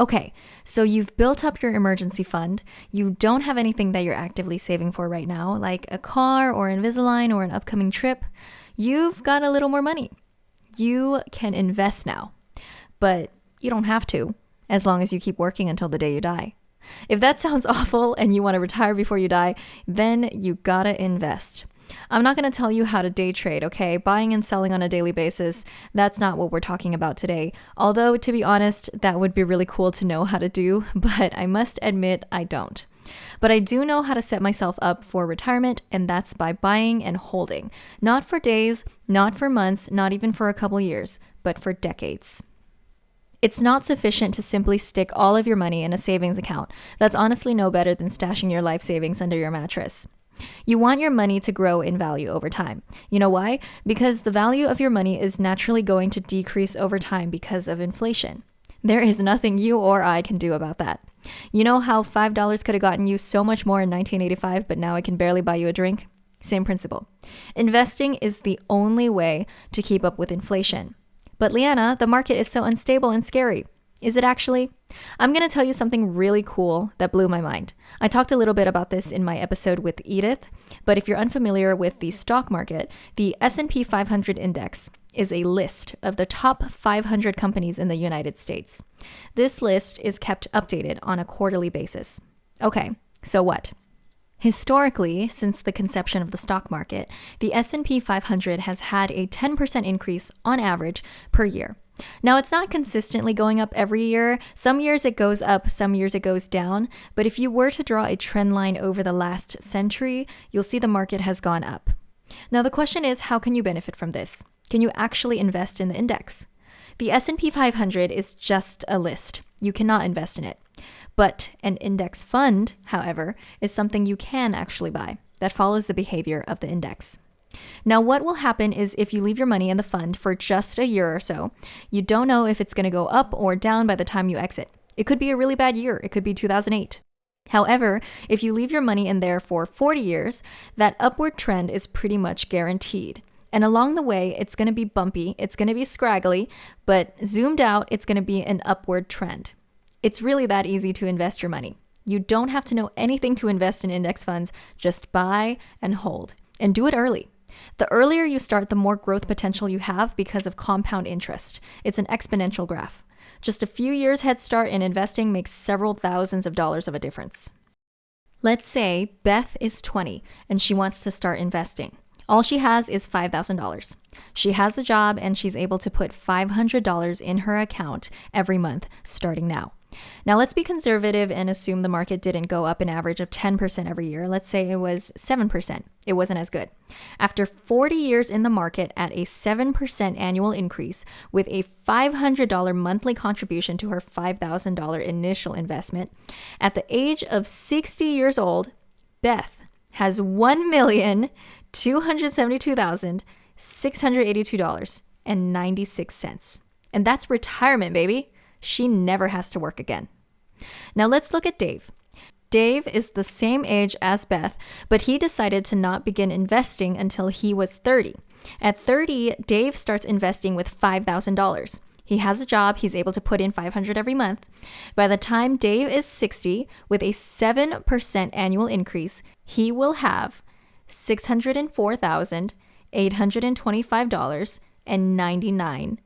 Okay, so you've built up your emergency fund. You don't have anything that you're actively saving for right now, like a car or Invisalign or an upcoming trip. You've got a little more money. You can invest now, but you don't have to, as long as you keep working until the day you die. If that sounds awful and you want to retire before you die, then you gotta invest. I'm not going to tell you how to day trade, okay? Buying and selling on a daily basis, that's not what we're talking about today. Although, to be honest, that would be really cool to know how to do, but I must admit I don't. But I do know how to set myself up for retirement, and that's by buying and holding. Not for days, not for months, not even for a couple years, but for decades. It's not sufficient to simply stick all of your money in a savings account. That's honestly no better than stashing your life savings under your mattress. You want your money to grow in value over time. You know why? Because the value of your money is naturally going to decrease over time because of inflation. There is nothing you or I can do about that. You know how $5 could have gotten you so much more in 1985, but now it can barely buy you a drink? Same principle. Investing is the only way to keep up with inflation. But Leanna, the market is so unstable and scary. Is it actually? I'm going to tell you something really cool that blew my mind. I talked a little bit about this in my episode with Edith, but if you're unfamiliar with the stock market, the S&P 500 index is a list of the top 500 companies in the United States. This list is kept updated on a quarterly basis. Okay, so what? Historically, since the conception of the stock market, the S&P 500 has had a 10% increase on average per year. Now, it's not consistently going up every year. Some years it goes up, some years it goes down. But if you were to draw a trend line over the last century, you'll see the market has gone up. Now, the question is, how can you benefit from this? Can you actually invest in the index? The S&P 500 is just a list. You cannot invest in it. But an index fund, however, is something you can actually buy that follows the behavior of the index. Now, what will happen is if you leave your money in the fund for just a year or so, you don't know if it's going to go up or down by the time you exit. It could be a really bad year. It could be 2008. However, if you leave your money in there for 40 years, that upward trend is pretty much guaranteed. And along the way, it's going to be bumpy, it's going to be scraggly, but zoomed out, it's going to be an upward trend. It's really that easy to invest your money. You don't have to know anything to invest in index funds. Just buy and hold, and do it early. The earlier you start, the more growth potential you have because of compound interest. It's an exponential graph. Just a few years head start in investing makes several thousands of dollars of a difference. Let's say Beth is 20 and she wants to start investing. All she has is $5,000. She has a job and she's able to put $500 in her account every month starting now. Now let's be conservative and assume the market didn't go up an average of 10% every year. Let's say it was 7%. It wasn't as good. After 40 years in the market at a 7% annual increase with a $500 monthly contribution to her $5,000 initial investment, at the age of 60 years old, Beth has $1,272,682.96. And that's retirement, baby. She never has to work again. Now let's look at Dave. Dave is the same age as Beth, but he decided to not begin investing until he was 30. At 30, Dave starts investing with $5,000. He has a job, he's able to put in $500 every month. By the time Dave is 60, with a 7% annual increase, he will have $604,825.99.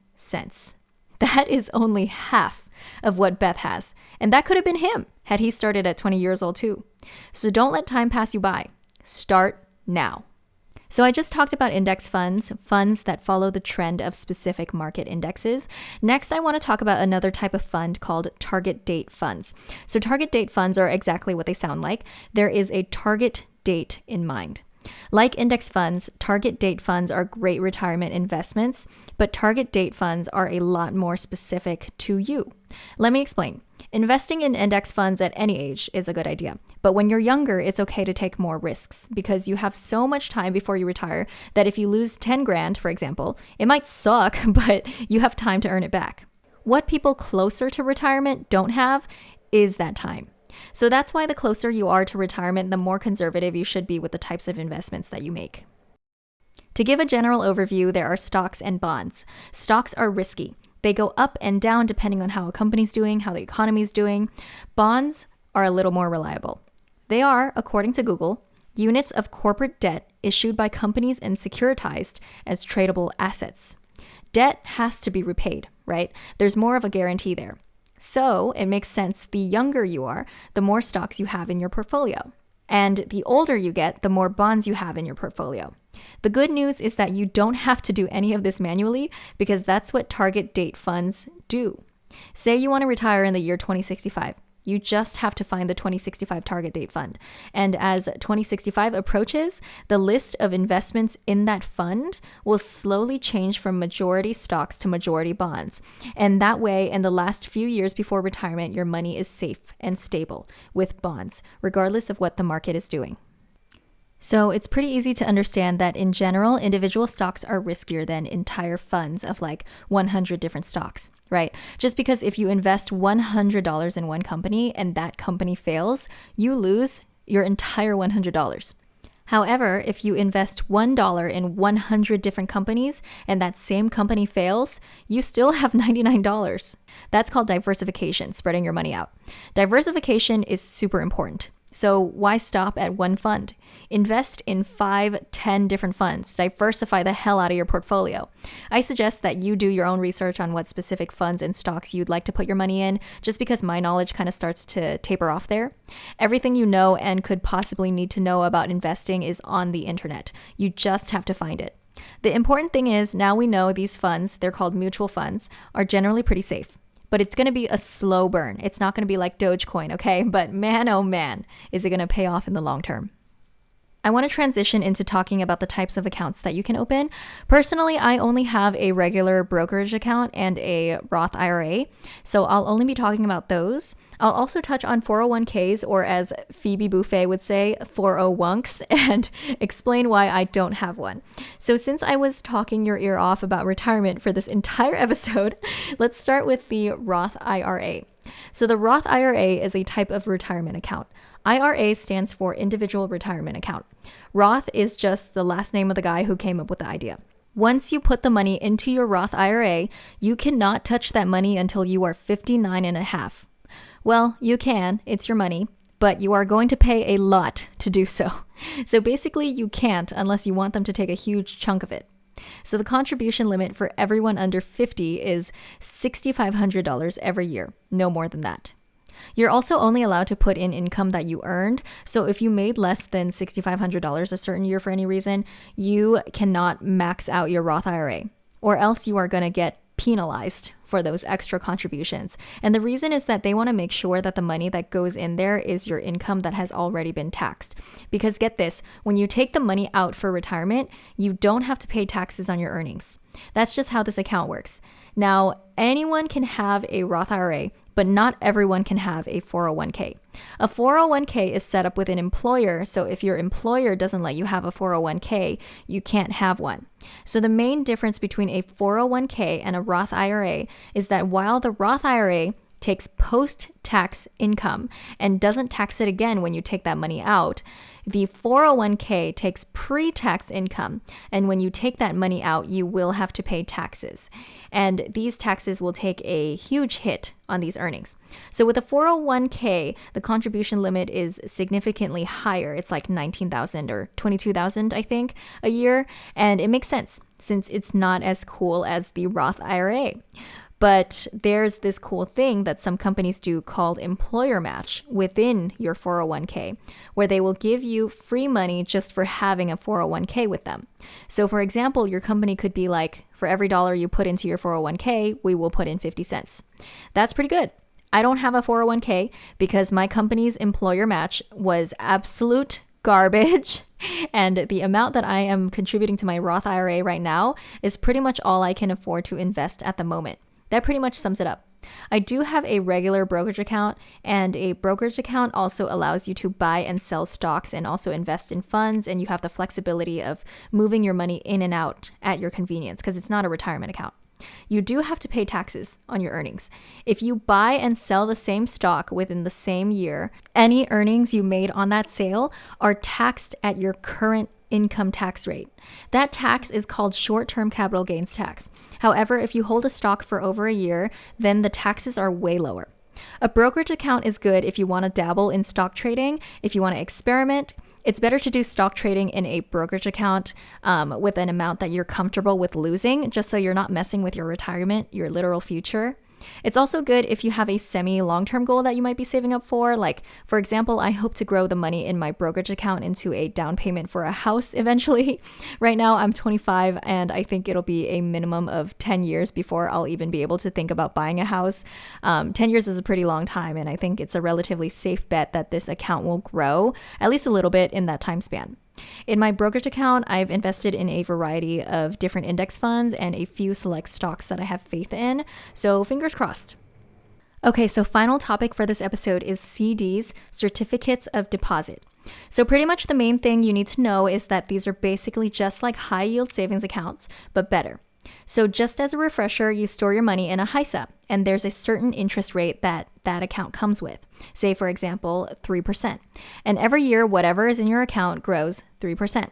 That is only half of what Beth has. And that could have been him had he started at 20 years old too. So don't let time pass you by. Start now. So I just talked about index funds, funds that follow the trend of specific market indexes. Next, I want to talk about another type of fund called target date funds. So target date funds are exactly what they sound like. There is a target date in mind. Like index funds, target date funds are great retirement investments, but target date funds are a lot more specific to you. Let me explain. Investing in index funds at any age is a good idea, but when you're younger, it's okay to take more risks because you have so much time before you retire that if you lose 10 grand, for example, it might suck, but you have time to earn it back. What people closer to retirement don't have is that time. So that's why the closer you are to retirement, the more conservative you should be with the types of investments that you make. To give a general overview, there are stocks and bonds. Stocks are risky. They go up and down depending on how a company's doing, how the economy's doing. Bonds are a little more reliable. They are, according to Google, units of corporate debt issued by companies and securitized as tradable assets. Debt has to be repaid, right? There's more of a guarantee there. So it makes sense the younger you are, the more stocks you have in your portfolio. And the older you get, the more bonds you have in your portfolio. The good news is that you don't have to do any of this manually because that's what target date funds do. Say you want to retire in the year 2065. You just have to find the 2065 target date fund. And as 2065 approaches, the list of investments in that fund will slowly change from majority stocks to majority bonds. And that way, in the last few years before retirement, your money is safe and stable with bonds, regardless of what the market is doing. So it's pretty easy to understand that in general, individual stocks are riskier than entire funds of like 100 different stocks, right? Just because if you invest $100 in one company and that company fails, you lose your entire $100. However, if you invest $1 in 100 different companies and that same company fails, you still have $99. That's called diversification, spreading your money out. Diversification is super important. So why stop at one fund? Invest in 5, 10 different funds. Diversify the hell out of your portfolio. I suggest that you do your own research on what specific funds and stocks you'd like to put your money in, just because my knowledge kind of starts to taper off there. Everything you know and could possibly need to know about investing is on the internet. You just have to find it. The important thing is now we know these funds, they're called mutual funds, are generally pretty safe. But it's going to be a slow burn. It's not going to be like Dogecoin, okay? But man, oh man, is it going to pay off in the long term. I want to transition into talking about the types of accounts that you can open. Personally, I only have a regular brokerage account and a Roth IRA, so I'll only be talking about those. I'll also touch on 401ks, or as Phoebe Buffay would say, 401ks, and explain why I don't have one. So since I was talking your ear off about retirement for this entire episode, let's start with the Roth IRA. So the Roth IRA is a type of retirement account. IRA stands for Individual Retirement Account. Roth is just the last name of the guy who came up with the idea. Once you put the money into your Roth IRA, you cannot touch that money until you are 59 and a half. Well, you can, it's your money, but you are going to pay a lot to do so. So basically you can't unless you want them to take a huge chunk of it. So the contribution limit for everyone under 50 is $6,500 every year, no more than that. You're also only allowed to put in income that you earned. So if you made less than $6,500 a certain year for any reason, you cannot max out your Roth IRA, or else you are going to get penalized for those extra contributions. And the reason is that they want to make sure that the money that goes in there is your income that has already been taxed. Because get this, when you take the money out for retirement, you don't have to pay taxes on your earnings. That's just how this account works. Now, anyone can have a Roth IRA, but not everyone can have a 401k. A 401k is set up with an employer, so if your employer doesn't let you have a 401k, you can't have one. So the main difference between a 401k and a Roth IRA is that while the Roth IRA takes post-tax income and doesn't tax it again when you take that money out, the 401k takes pre-tax income, and when you take that money out, you will have to pay taxes. And these taxes will take a huge hit on these earnings. So with a 401k, the contribution limit is significantly higher. It's like $19,000 or $22,000, I think, a year. And it makes sense since it's not as cool as the Roth IRA. But there's this cool thing that some companies do called employer match within your 401k, where they will give you free money just for having a 401k with them. So for example, your company could be like, for every dollar you put into your 401k, we will put in 50 cents. That's pretty good. I don't have a 401k because my company's employer match was absolute garbage. And the amount that I am contributing to my Roth IRA right now is pretty much all I can afford to invest at the moment. That pretty much sums it up. I do have a regular brokerage account, and a brokerage account also allows you to buy and sell stocks and also invest in funds, and you have the flexibility of moving your money in and out at your convenience because it's not a retirement account. You do have to pay taxes on your earnings. If you buy and sell the same stock within the same year, any earnings you made on that sale are taxed at your current income tax rate. That tax is called short-term capital gains tax. However, if you hold a stock for over a year, then the taxes are way lower. A brokerage account is good if you want to dabble in stock trading, if you want to experiment. It's better to do stock trading in a brokerage account with an amount that you're comfortable with losing, just so you're not messing with your retirement, your literal future. It's also good if you have a semi-long-term goal that you might be saving up for. Like, for example, I hope to grow the money in my brokerage account into a down payment for a house eventually. Right now, I'm 25 and I think it'll be a minimum of 10 years before I'll even be able to think about buying a house. 10 years is a pretty long time, and I think it's a relatively safe bet that this account will grow at least a little bit in that time span. In my brokerage account, I've invested in a variety of different index funds and a few select stocks that I have faith in, so fingers crossed. Okay, so final topic for this episode is CDs, certificates of deposit. So pretty much the main thing you need to know is that these are basically just like high yield savings accounts, but better. So just as a refresher, you store your money in a HISA, and there's a certain interest rate that account comes with. Say, for example, 3%. And every year, whatever is in your account grows 3%.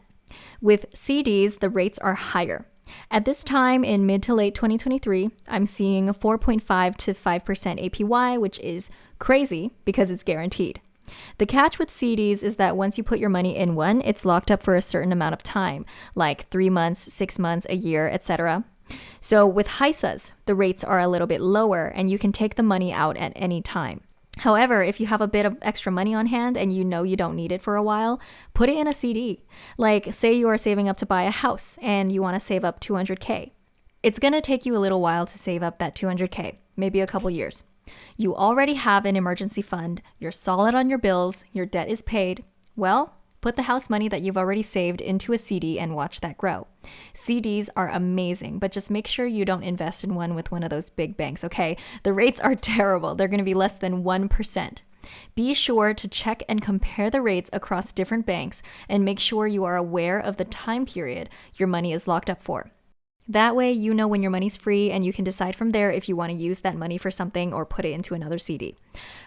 With CDs, the rates are higher. At this time in mid to late 2023, I'm seeing a 4.5 to 5% APY, which is crazy because it's guaranteed. The catch with CDs is that once you put your money in one, it's locked up for a certain amount of time, like 3 months, 6 months, a year, etc. So with HISAs, the rates are a little bit lower and you can take the money out at any time. However, if you have a bit of extra money on hand and you know you don't need it for a while, put it in a CD. Like, say you are saving up to buy a house and you want to save up 200K. It's going to take you a little while to save up that 200K, maybe a couple years. You already have an emergency fund, you're solid on your bills, your debt is paid. Well, put the house money that you've already saved into a CD and watch that grow. CDs are amazing, but just make sure you don't invest in one with one of those big banks, okay? The rates are terrible. They're going to be less than 1%. Be sure to check and compare the rates across different banks and make sure you are aware of the time period your money is locked up for. That way, you know when your money's free and you can decide from there if you want to use that money for something or put it into another CD.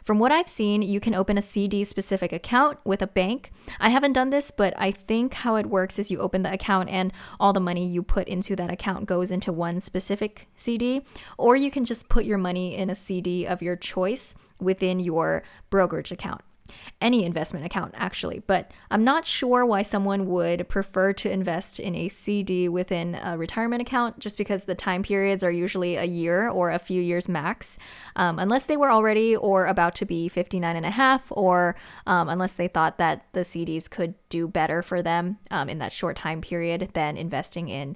From what I've seen, you can open a CD-specific account with a bank. I haven't done this, but I think how it works is you open the account and all the money you put into that account goes into one specific CD, or you can just put your money in a CD of your choice within your brokerage account. Any investment account, actually, but I'm not sure why someone would prefer to invest in a CD within a retirement account, just because the time periods are usually a year or a few years max, unless they were already or about to be 59 and a half, or unless they thought that the CDs could do better for them in that short time period than investing in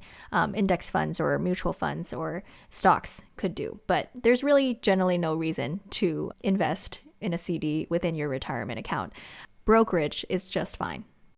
index funds or mutual funds or stocks could do. But there's really generally no reason to invest in a CD within your retirement account. Brokerage is just fine.